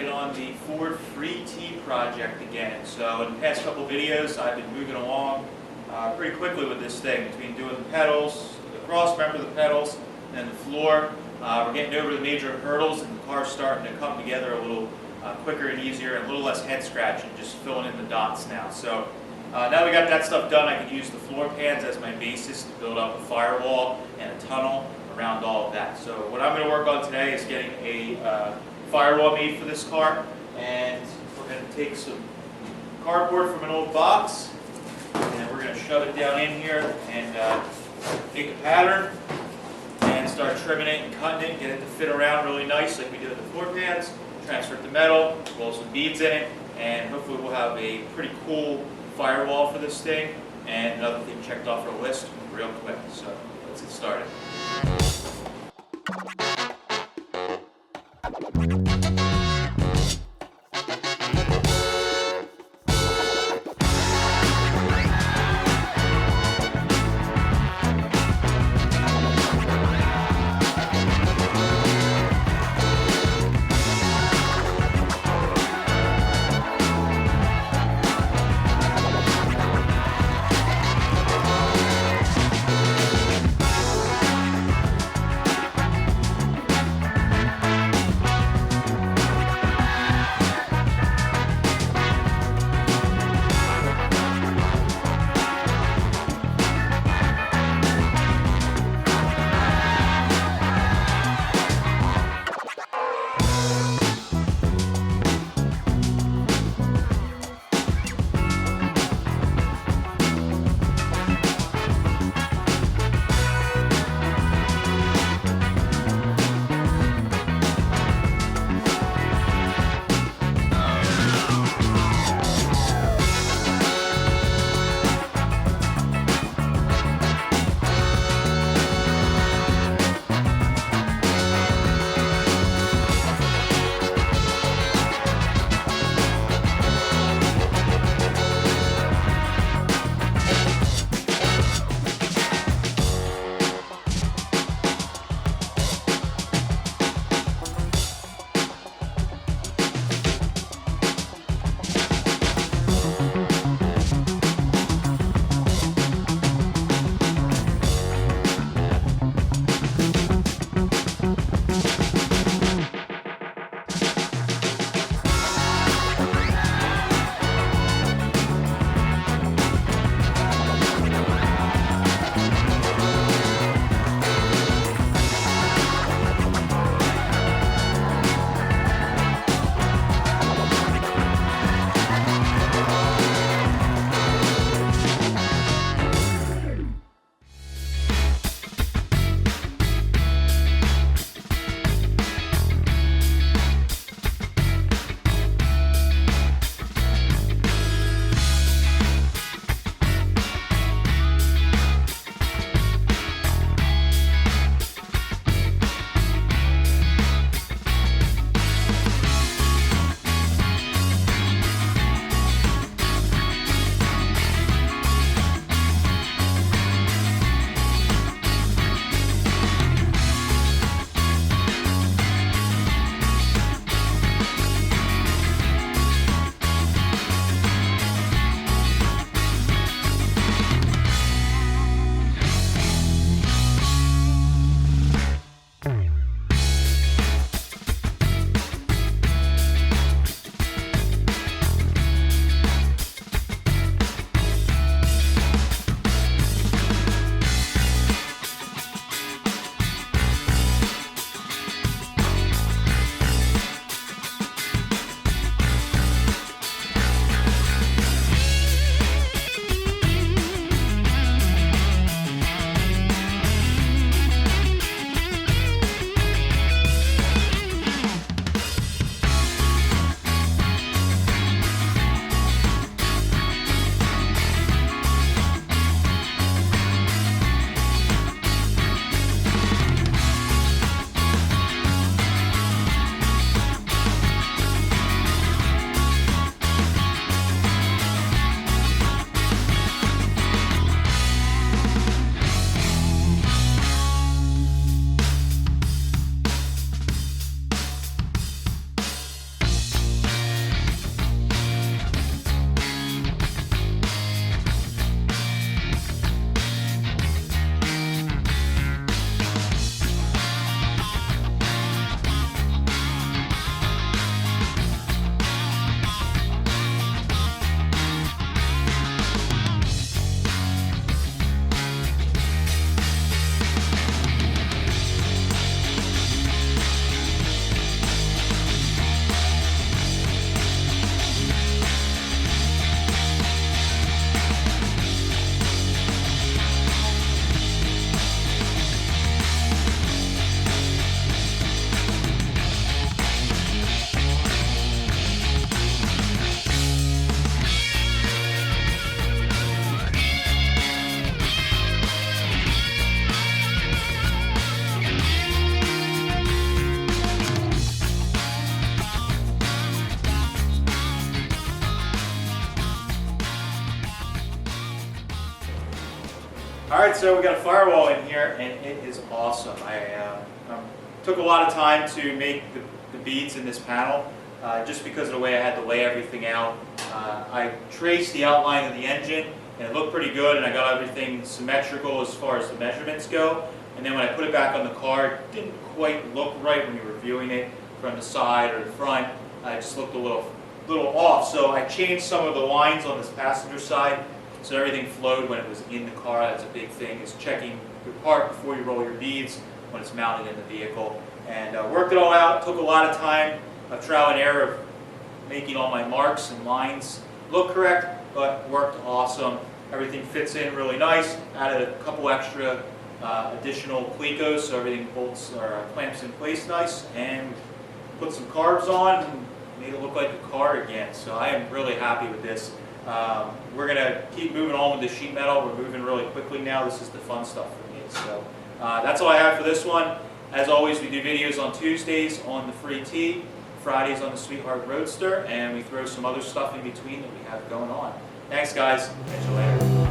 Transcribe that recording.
working on the Ford Free T project again. So in the past couple videos, I've been moving along pretty quickly with this thing, between doing the pedals, the cross member, the pedals, and the floor. We're getting over the major hurdles, and the car's starting to come together a little quicker and easier, and a little less head scratching, just filling in the dots now. So now we got that stuff done, I can use the floor pans as my basis to build up a firewall and a tunnel around all of that. So what I'm going to work on today is getting a firewall made for this car, and we're going to take some cardboard from an old box, and we're going to shove it down in here and make a pattern and start trimming it and cutting it, get it to fit around really nice like we did with the floor pans, transfer it to metal, roll some beads in it, and hopefully we'll have a pretty cool firewall for this thing and another thing checked off our list real quick. So let's get started. Alright, so we got a firewall in here, and it is awesome. I took a lot of time to make the beads in this panel, just because of the way I had to lay everything out. I traced the outline of the engine, and it looked pretty good, and I got everything symmetrical as far as the measurements go. And then when I put it back on the car, it didn't quite look right when you were viewing it from the side or the front. It just looked a little off. So I changed some of the lines on this passenger side so everything flowed when it was in the car. That's a big thing, is checking your part before you roll your beads when it's mounted in the vehicle. And worked it all out. Took a lot of time of trial and error of making all my marks and lines look correct, but worked awesome. Everything fits in really nice. Added a couple extra additional clecos so everything bolts or clamps in place nice, and put some carbs on and made it look like a car again. So I am really happy with this. We're going to keep moving on with the sheet metal. We're moving really quickly now. This is the fun stuff for me. So that's all I have for this one. As always, we do videos on Tuesdays on the Free T, Fridays on the Sweetheart Roadster, and we throw some other stuff in between that we have going on. Thanks, guys. Catch you later.